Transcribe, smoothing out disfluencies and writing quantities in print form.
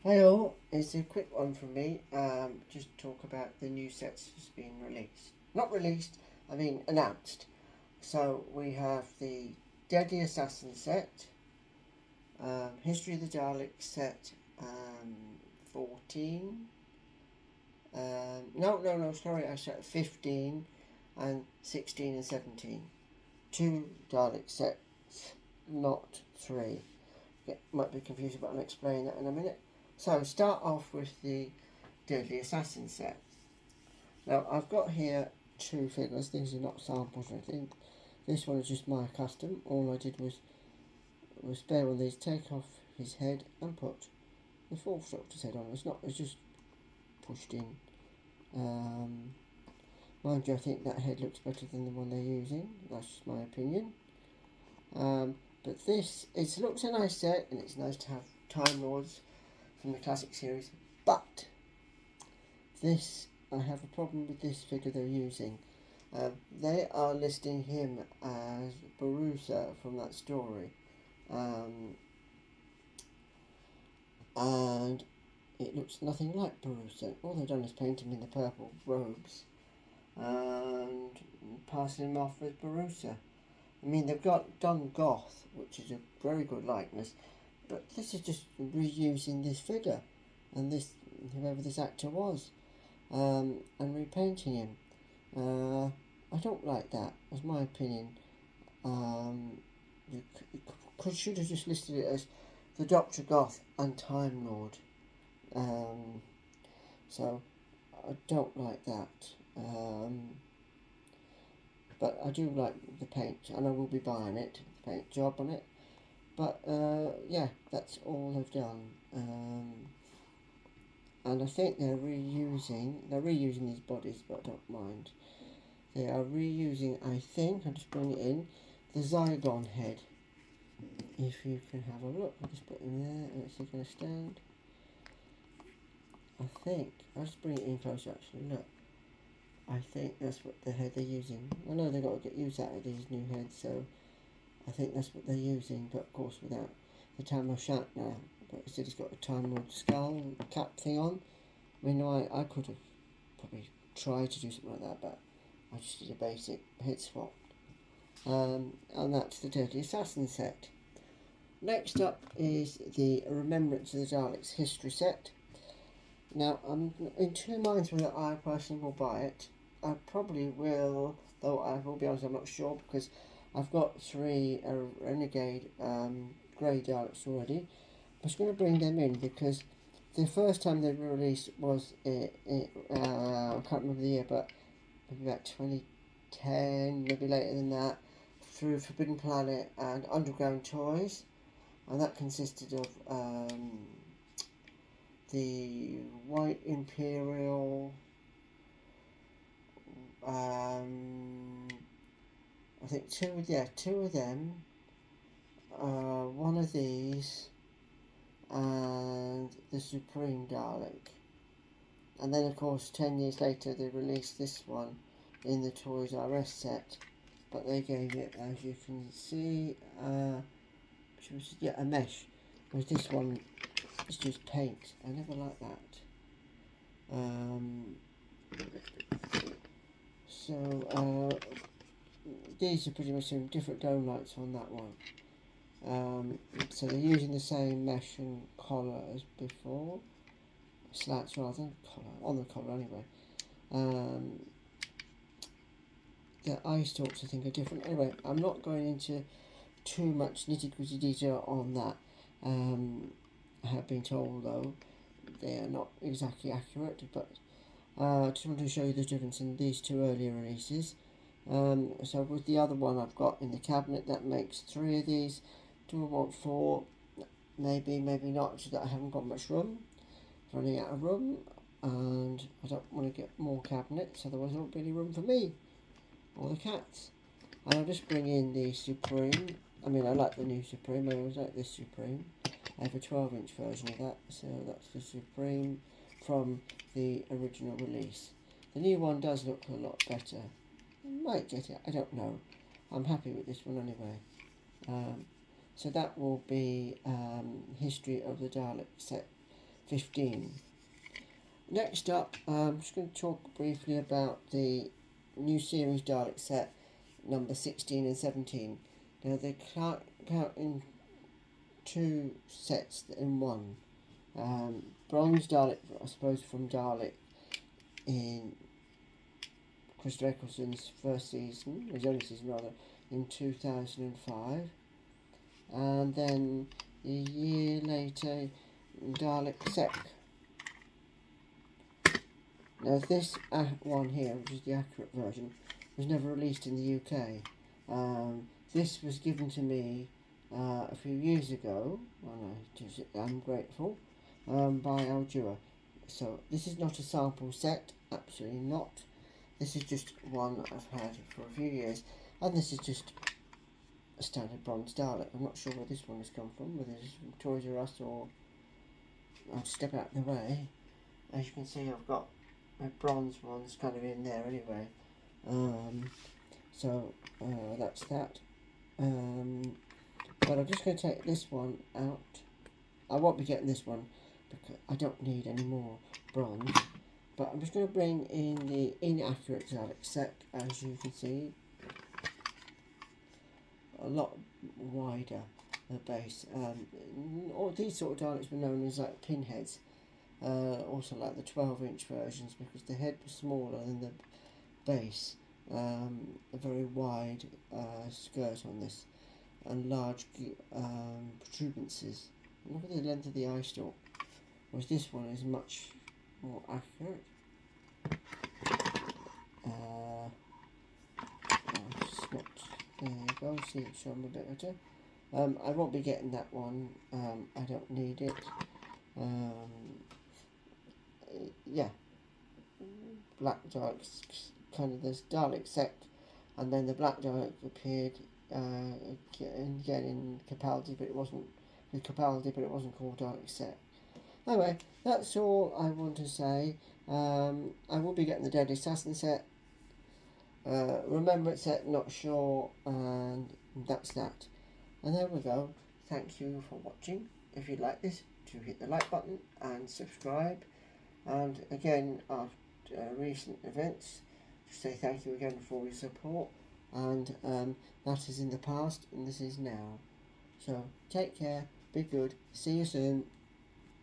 Hey all, it's a quick one from me. Just talk about the new sets that's been released. Not released, I mean announced. So we have the Deadly Assassin set, History of the Daleks set 14. No, sorry, I said 15 and 16 and 17. Two Dalek sets, not three. Might be confusing, but I'll explain that in a minute. So start off with the Deadly Assassin set. Now I've got here two figures. These are not samples or anything. This one is just my custom. All I did was spare one of these, take off his head and put the Fourth Doctor's head on. It's just pushed in. Mind you, I think that head looks better than the one they're using. That's just my opinion. But this, it looks a nice set, and it's nice to have Time Lords from the classic series. But this, I have a problem with this figure they're using. They are listing him as Barusa from that story. And it looks nothing like Barusa. All they've done is paint him in the purple robes and passing him off as Barusa. I mean, they've done Goth, which is a very good likeness, but this is just reusing this figure and this whoever this actor was, and repainting him. I don't like that. That's my opinion. You should have just listed it as the Doctor Goth and Time Lord. So I don't like that. But I do like the paint, and I will be buying it, the paint job on it. But yeah, that's all they've done. And I think they're reusing these bodies, but I don't mind. They are reusing, I think, I'll just bring it in, the Zygon head. If you can have a look, I'll just put it in there, and it's going to stand. I think, I'll just bring it in closer actually, look. I think that's what the head they're using. I know they've got to get use out of these new heads, so I think that's what they're using, but of course without the Tam O'Shanter now. But instead he's got a Time Lord skull cap thing on. I mean, I could have probably tried to do something like that, but I just did a basic head swap. And that's the Deadly Assassin set. Next up is the Remembrance of the Daleks history set. Now, I'm in two minds whether I personally will buy it. I probably will, though I will be honest, I'm not sure, because I've got three Renegade grey Daleks already. I'm just going to bring them in because the first time they were released was, I can't remember the year, but maybe about 2010, maybe later than that, through Forbidden Planet and Underground Toys. And that consisted of the White Imperial, I think two of them, one of these, and the Supreme Dalek. And then of course 10 years later they released this one in the Toys R Us set, but they gave it, as you can see, a mesh, whereas this one is just paint. I never liked that. These are pretty much some different dome lights on that one. So they're using the same mesh and collar as before. Slats rather than collar, on the collar anyway. The eye stalks I think are different. Anyway, I'm not going into too much nitty gritty detail on that. I have been told though they are not exactly accurate, but I just wanted to show you the difference in these two earlier releases. So with the other one I've got in the cabinet, that makes three of these. Do I want four? Maybe not, so that I haven't got much room. Running out of room, and I don't want to get more cabinets, otherwise there won't be any room for me or the cats. And I'll just bring in the Supreme. I mean, I like the new Supreme, I always like this Supreme. I have a 12-inch version of that, so that's the Supreme from the original release. The new one does look a lot better. I might get it, I don't know. I'm happy with this one anyway. So that will be History of the Daleks set 15. Next up, I'm just going to talk briefly about the new series Dalek set number 16 and 17. Now they count in two sets in one. Bronze Dalek, I suppose, from Dalek in Chris Eccleston's first season, his only season rather, in 2005, and then a year later Dalek Sec. Now this one here, which is the accurate version, was never released in the UK. This was given to me a few years ago, and I'm grateful, by Aldua. So this is not a sample set, absolutely not. This is just one I've had for a few years, and this is just a standard bronze Dalek. I'm not sure where this one has come from, whether it's from Toys R Us or... I'll step out of the way. As you can see, I've got my bronze ones kind of in there anyway. That's that. But I'm just going to take this one out. I won't be getting this one because I don't need any more bronze. But I'm just going to bring in the inaccurate Dalek set, as you can see. A lot wider base. All these sort of Daleks were known as like pinheads. Also like the 12-inch versions, because the head was smaller than the base. A very wide skirt on this, and large protuberances. Look at the length of the eye stalk, whereas this one is much more accurate. There you go, see it shown a bit better. I won't be getting that one, I don't need it. Yeah, Black Daleks, kind of this Dalek sect, and then the Black Dalek appeared again in Capaldi, but it wasn't called Dalek set. Anyway, that's all I want to say. I will be getting the Dead Assassin set, Remembrance set, not sure, and that's that. And there we go. Thank you for watching. If you like this, do hit the like button and subscribe. And again, after recent events, just say thank you again for your support. And that is in the past, and this is now. So take care, be good, see you soon.